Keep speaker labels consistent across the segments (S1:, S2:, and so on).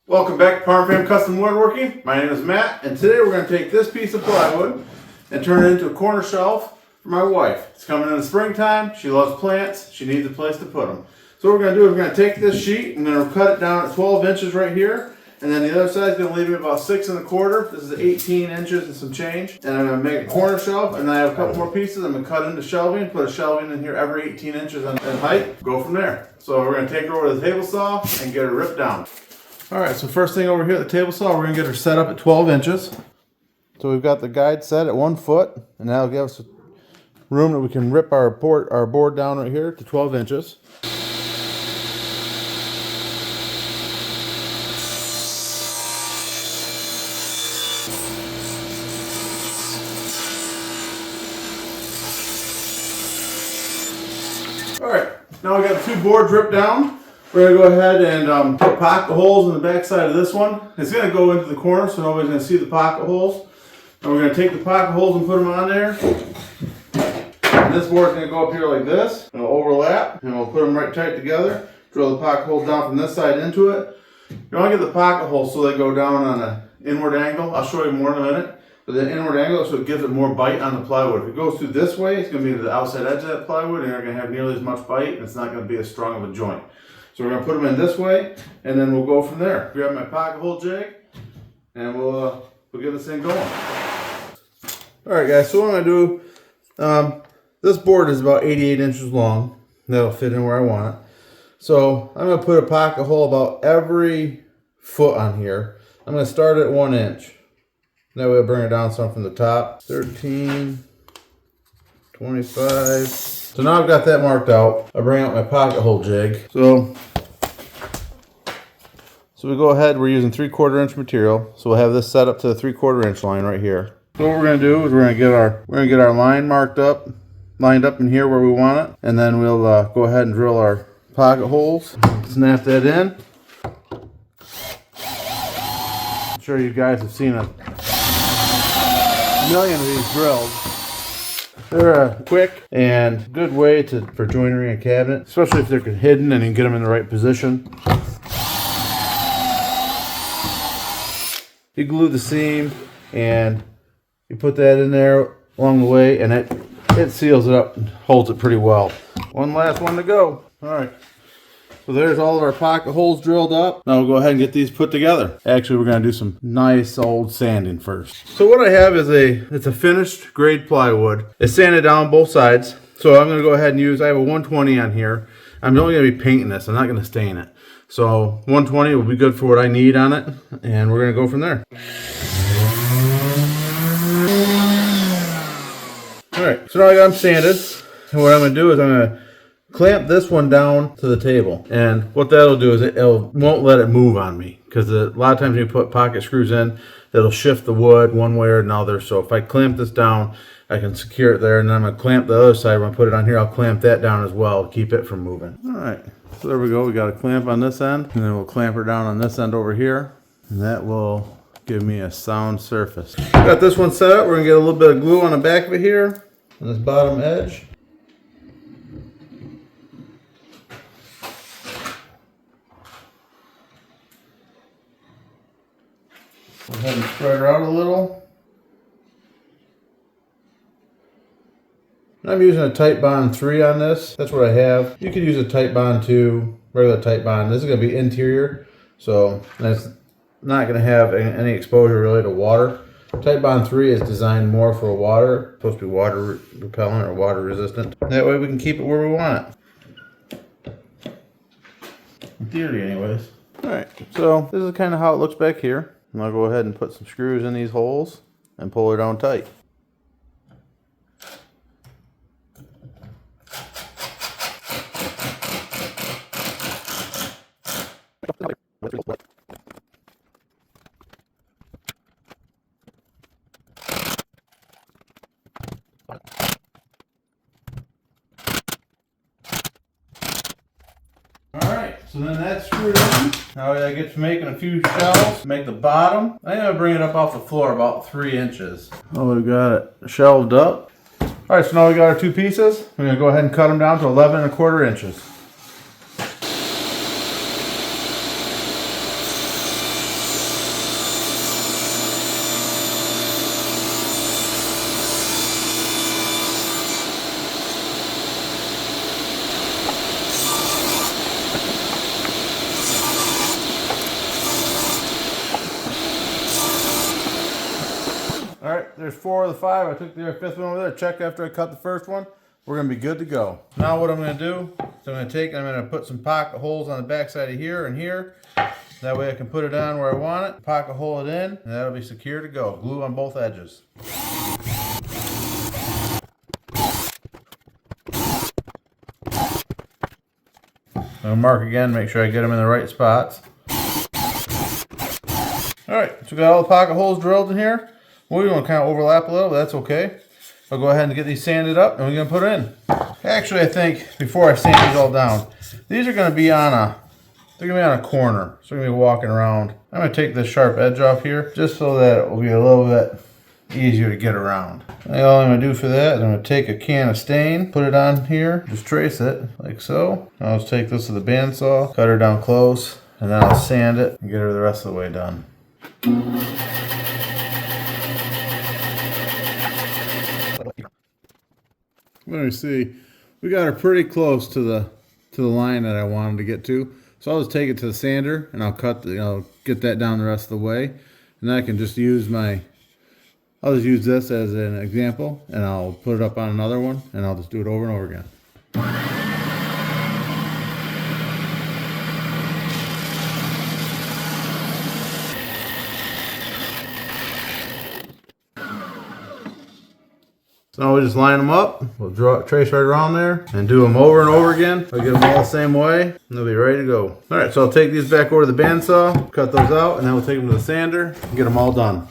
S1: Welcome back to Farm Fam Custom Woodworking. My name is Matt, and today we're going to take this piece of plywood and turn it into a corner shelf for my wife. It's coming in the springtime. She loves plants. She needs a place to put them. So what we're going to do is we're going to take this sheet and then we'll cut it down at 12 inches right here. And then the other side is going to leave me about 6 1/4. This is 18 inches and some change. And I'm going to make a corner shelf, and then I have a couple more pieces. I'm going to cut into shelving, put a shelving in here every 18 inches in height. Go from there. So we're going to take her over to the table saw and get her ripped down. Alright, so first thing over here at the table saw, we're going to get her set up at 12 inches. So we've got the guide set at 1 foot, and that'll give us room that we can rip our board down right here to 12 inches. Alright, now we got 2 boards ripped down. We're going to go ahead and put pocket holes in the back side of this one. It's going to go into the corner so nobody's going to see the pocket holes. And we're going to take the pocket holes and put them on there. And this board's going to go up here like this. And it'll overlap. And we'll put them right tight together. Drill the pocket holes down from this side into it. You want to get the pocket holes so they go down on an inward angle. I'll show you more in a minute. But the inward angle, so it gives it more bite on the plywood. If it goes through this way, it's going to be to the outside edge of that plywood. And you're not going to have nearly as much bite. And it's not going to be as strong of a joint. So we're going to put them in this way, and then we'll go from there. Grab my pocket hole jig, and we'll get this thing going. Alright guys, so what I'm going to do, this board is about 88 inches long. That'll fit in where I want it. So I'm going to put a pocket hole about every foot on here. I'm going to start at 1 inch. That way I'll bring it down some from the top. 13, 25. So now I've got that marked out. I bring out my pocket hole jig. So we go ahead, we're using 3/4 inch material. So we'll have this set up to the 3/4 inch line right here. So what we're gonna do is we're gonna get our line lined up in here where we want it. And then we'll go ahead and drill our pocket holes. Snap that in. I'm sure you guys have seen a million of these drills. They're a quick and good way for joinery and cabinet, especially if they're hidden and you can get them in the right position. You glue the seam and you put that in there along the way, and it seals it up and holds it pretty well. One last one to go. Alright, so there's all of our pocket holes drilled up. Now we'll go ahead and get these put together. Actually, we're going to do some nice old sanding first. So what I have is it's a finished grade plywood. It's sanded down both sides. So I'm going to go ahead and I have a 120 on here. I'm only going to be painting this. I'm not going to stain it. So 120 will be good for what I need on it. And we're going to go from there. Alright, so now I got them sanded. And what I'm going to do is I'm going to clamp this one down to the table, and what that'll do is it won't let it move on me, because a lot of times when you put pocket screws in, it'll shift the wood one way or another. So if I clamp this down, I can secure it there, and then I'm going to clamp the other side. When I put it on here, I'll clamp that down as well to keep it from moving. Alright, so there we go. We got a clamp on this end, and then we'll clamp her down on this end over here, and that will give me a sound surface. Got this one set up. We're going to get a little bit of glue on the back of it here, on this bottom edge. Go ahead and spread her out a little. I'm using a Titebond 3 on this. That's what I have. You could use a Titebond 2, regular Titebond. This is going to be interior, so that's not going to have any exposure really to water. Titebond 3 is designed more for water. It's supposed to be water repellent or water resistant. That way we can keep it where we want it. In theory anyways. Alright, so this is kind of how it looks back here. And I'll go ahead and put some screws in these holes and pull her down tight. So then that's screwed in. Now I get to making a few shelves, make the bottom. I'm going to bring it up off the floor about 3 inches. Oh, we got it shelved up. Alright, so now we got our 2 pieces. We're going to go ahead and cut them down to 11 1/4 inches. there's 4 of the 5. I took the 5th one over there, checked after I cut the first one. We're gonna be good to go. Now what I'm gonna do is I'm gonna put some pocket holes on the back side of here and here. That way I can put it on where I want it, pocket hole it in, and that'll be secure to go. Glue on both edges. I'll mark again, make sure I get them in the right spots. Alright, so we got all the pocket holes drilled in here. We want to kind of overlap a little, but that's okay. I'll go ahead and get these sanded up and we're going to put it in. Actually, I think before I sand these all down, these are going to be on a corner. So we're going to be walking around. I'm going to take this sharp edge off here just so that it will be a little bit easier to get around. And all I'm going to do for that is I'm going to take a can of stain, put it on here, just trace it like so. I'll just take this with a bandsaw, cut her down close, and then I'll sand it and get her the rest of the way done. Let me see. We got her pretty close to the line that I wanted to get to. So I'll just take it to the sander and I'll get that down the rest of the way. And then I can just use I'll just use this as an example and I'll put it up on another one and I'll just do it over and over again. So now we just line them up, we'll trace right around there and do them over and over again. We'll get them all the same way and they'll be ready to go. Alright, so I'll take these back over to the bandsaw, cut those out, and then we'll take them to the sander and get them all done.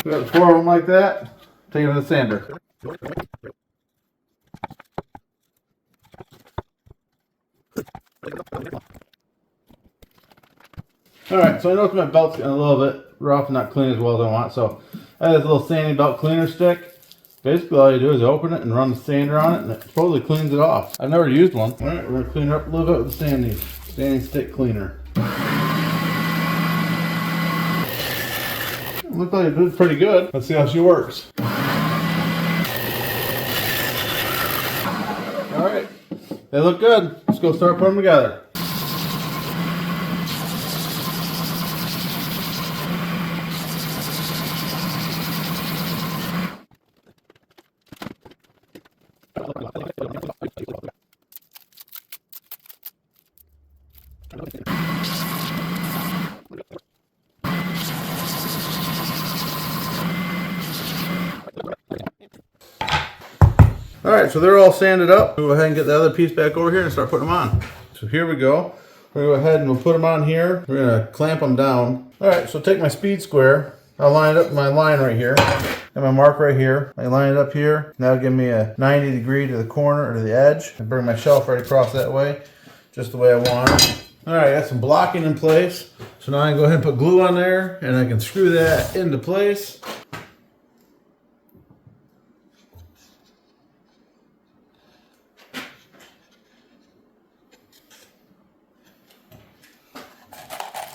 S1: We got 4 of them like that, take them to the sander. Alright, so I noticed my belt's getting a little bit rough and not clean as well as I want, so I have this little sanding belt cleaner stick. Basically all you do is open it and run the sander on it and it totally cleans it off. I've never used one. Alright, we're going to clean it up a little bit with the sanding stick cleaner. Looks like it did pretty good. Let's see how she works. Alright, they look good. Let's go start putting them together. Alright, so they're all sanded up. We'll go ahead and get the other piece back over here and start putting them on. So here we go. We're going to go ahead and we'll put them on here. We're going to clamp them down. Alright, so take my speed square. I'll line it up with my line right here. And my mark right here. I line it up here. That'll give me a 90 degree to the corner or to the edge. I bring my shelf right across that way. Just the way I want it. Alright, got some blocking in place. So now I can go ahead and put glue on there and I can screw that into place.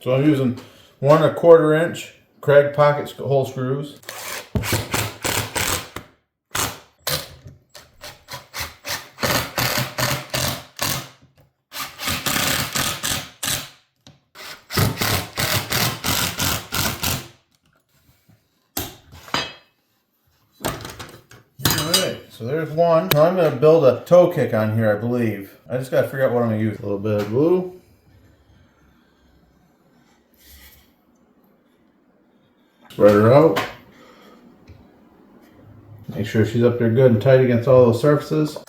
S1: So I'm using 1 1/4 inch Kreg pocket hole screws. Alright, so there's one. Now I'm going to build a toe kick on here, I believe. I just got to figure out what I'm going to use. A little bit of glue. Spread her out. Make sure she's up there good and tight against all those surfaces. So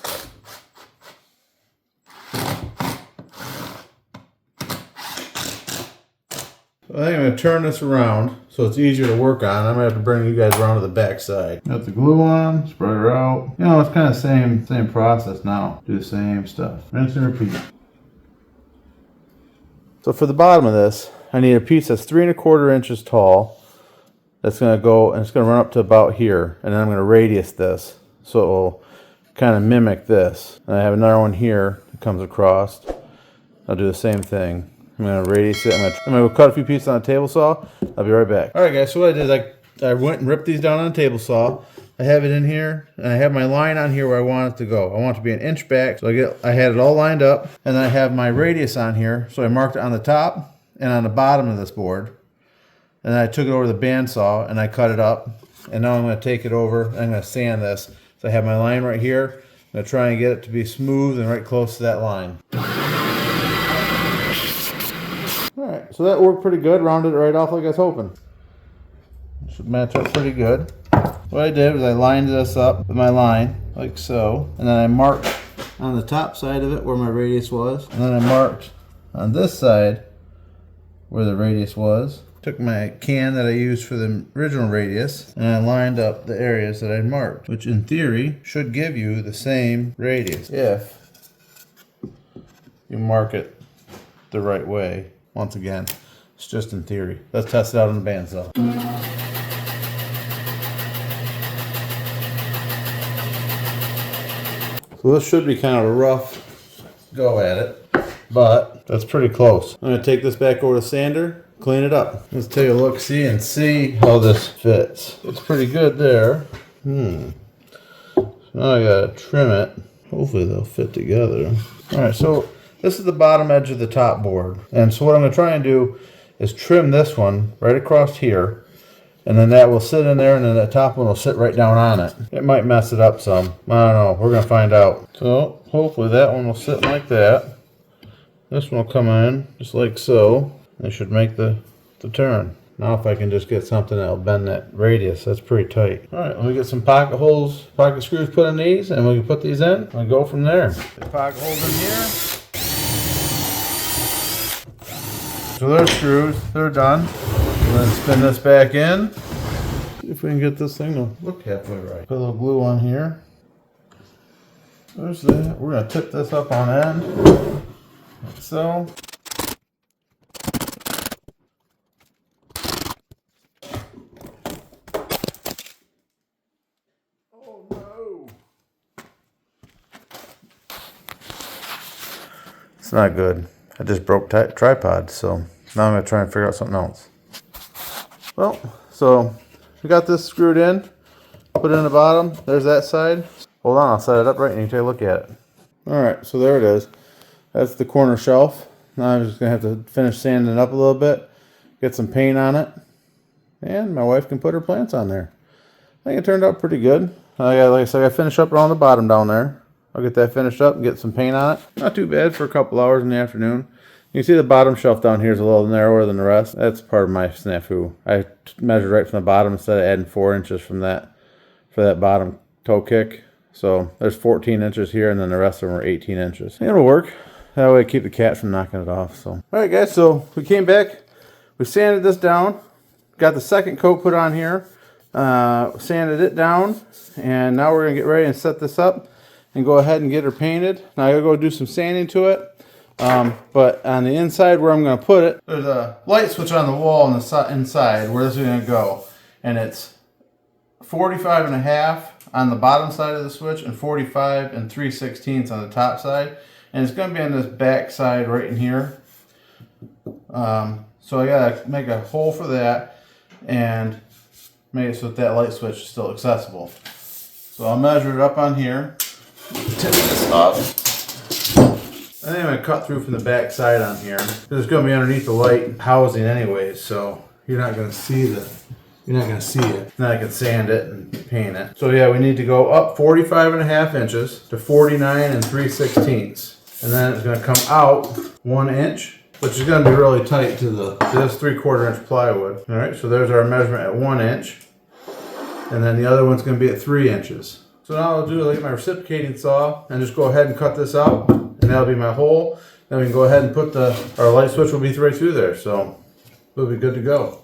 S1: I think I'm going to turn this around so it's easier to work on. I'm going to have to bring you guys around to the back side. Got the glue on, spread her out. You know, it's kind of same process now. Do the same stuff. Rinse and repeat. So for the bottom of this, I need a piece that's 3 1/4 inches tall. That's going to go, and it's going to run up to about here, and then I'm going to radius this so it will kind of mimic this. And I have another one here that comes across. I'll do the same thing. I'm going to radius it. I'm going to cut a few pieces on a table saw. I'll be right back. Alright guys, so what I did is I went and ripped these down on a table saw. I have it in here, and I have my line on here where I want it to go. I want it to be 1 inch back, so I had it all lined up, and then I have my radius on here, so I marked it on the top and on the bottom of this board. And then I took it over the bandsaw and I cut it up. And now I'm going to take it over. I'm going to sand this. So I have my line right here. I'm going to try and get it to be smooth and right close to that line. Alright, so that worked pretty good. Rounded it right off like I was hoping. Should match up pretty good. What I did was I lined this up with my line, like so. And then I marked on the top side of it where my radius was. And then I marked on this side where the radius was. Took my can that I used for the original radius and I lined up the areas that I marked, which in theory should give you the same radius if you mark it the right way. Once again, it's just in theory. Let's test it out on the bandsaw. So this should be kind of a rough go at it, but that's pretty close. I'm going to take this back over to sander, clean it up. Let's take a look, see how this fits. It's pretty good there. So now I gotta trim it. Hopefully they'll fit together. Alright, so this is the bottom edge of the top board. And so what I'm going to try and do is trim this one right across here. And then that will sit in there and then the top one will sit right down on it. It might mess it up some. I don't know. We're going to find out. So hopefully that one will sit like that. This one will come in just like so. It should make the turn. Now if I can just get something that'll bend that radius, that's pretty tight. Alright, let me get some pocket holes, pocket screws put in these, and we can put these in and go from there. The pocket holes in here. So they're screws, they're done. Then spin this back in. See if we can get this thing to look halfway right. Put a little glue on here. There's that. We're going to tip this up on end. Like so. Oh no! It's not good. I just broke tripod, so now I'm going to try and figure out something else. Well, so we got this screwed in, put it in the bottom. There's that side. Hold on, I'll set it up right and you can take a look at it. Alright, so there it is. That's the corner shelf. Now I'm just going to have to finish sanding it up a little bit, get some paint on it, and my wife can put her plants on there. I think it turned out pretty good. Like I said, I finish up around the bottom down there. I'll get that finished up and get some paint on it. Not too bad for a couple hours in the afternoon. You can see the bottom shelf down here is a little narrower than the rest. That's part of my snafu. I measured right from the bottom instead of adding 4 inches from that for that bottom toe kick. So there's 14 inches here and then the rest of them are 18 inches. It'll work. That way I keep the cat from knocking it off. So alright guys, so we came back. We sanded this down. Got the second coat put on here. Sanded it down. And now we're going to get ready and set this up and go ahead and get her painted. Now I gotta go do some sanding to it. But on the inside where I'm going to put it, there's a light switch on the wall on the inside where this is going to go. And it's 45.5 on the bottom side of the switch and 45 and 3/16 on the top side. And it's going to be on this back side right in here. So I got to make a hole for that and make it so that light switch is still accessible. So I'll measure it up on here. Tip this up. I think I'm going to cut through from the back side on here. It's going to be underneath the light housing anyways, so you're not going to see it. Then I can sand it and paint it. So yeah, we need to go up 45.5 inches to 49 and 3/16. And then it's going to come out 1 inch, which is going to be really tight to this 3/4 inch plywood. All right, so there's our measurement at 1 inch. And then the other one's going to be at 3 inches. So now I'll do like my reciprocating saw and just go ahead and cut this out. And that'll be my hole. Then we can go ahead and put our light switch will be right through there. So we'll be good to go.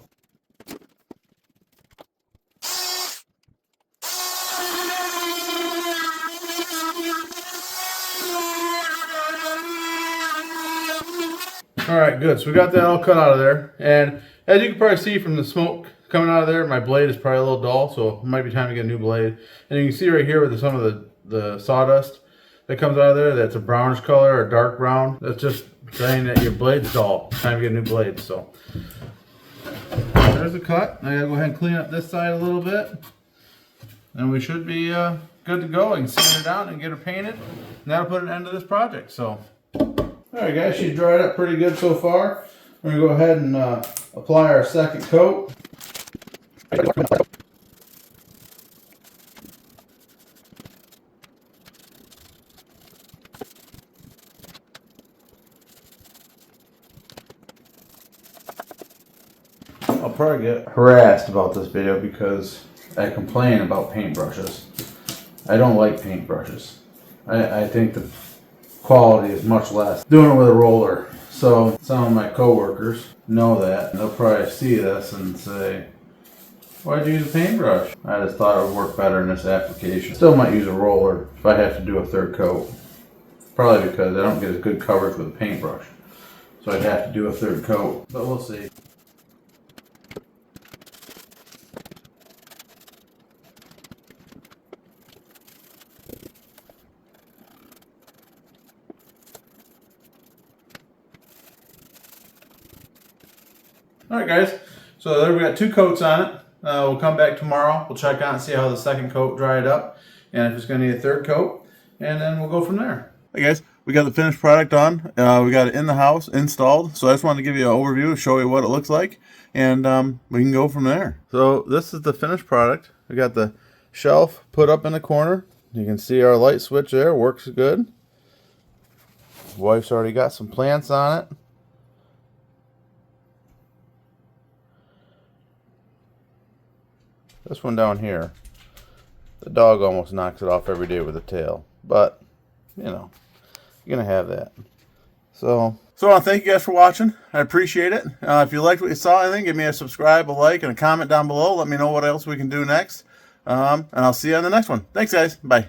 S1: Alright, good. So we got that all cut out of there. And as you can probably see from the smoke coming out of there, my blade is probably a little dull, so it might be time to get a new blade. And you can see right here with some of the sawdust that comes out of there, that's a brownish color or dark brown. That's just saying that your blade's dull. Time to get a new blade. So there's the cut. I gotta go ahead and clean up this side a little bit. And we should be good to go. I can sand her down and get her painted. And that'll put an end to this project. So alright guys, she's dried up pretty good so far. We're going to go ahead and apply our second coat. I'll probably get harassed about this video because I complain about paintbrushes. I don't like paintbrushes. I think the quality is much less doing it with a roller. So some of my coworkers know that, and they'll probably see this and say, why'd you use a paintbrush? I just thought it would work better in this application. Still might use a roller if I have to do a third coat. Probably because I don't get as good coverage with a paintbrush. So I'd have to do a third coat, but we'll see. Alright guys, so there we got 2 coats on it. We'll come back tomorrow. We'll check out and see how the second coat dried up and if it's going to need a third coat, and then we'll go from there. Hey guys, we got the finished product on. We got it in the house, installed. So I just wanted to give you an overview, show you what it looks like, and we can go from there. So this is the finished product. We got the shelf put up in the corner. You can see our light switch there, works good. Wife's already got some plants on it. This one down here, the dog almost knocks it off every day with a tail, but you know, you're gonna have that. So I want to thank you guys for watching. I appreciate it. If you liked what you saw, I think, give me a subscribe, a like, and a comment down below. Let me know what else we can do next. And I'll see you on the next one. Thanks guys. Bye.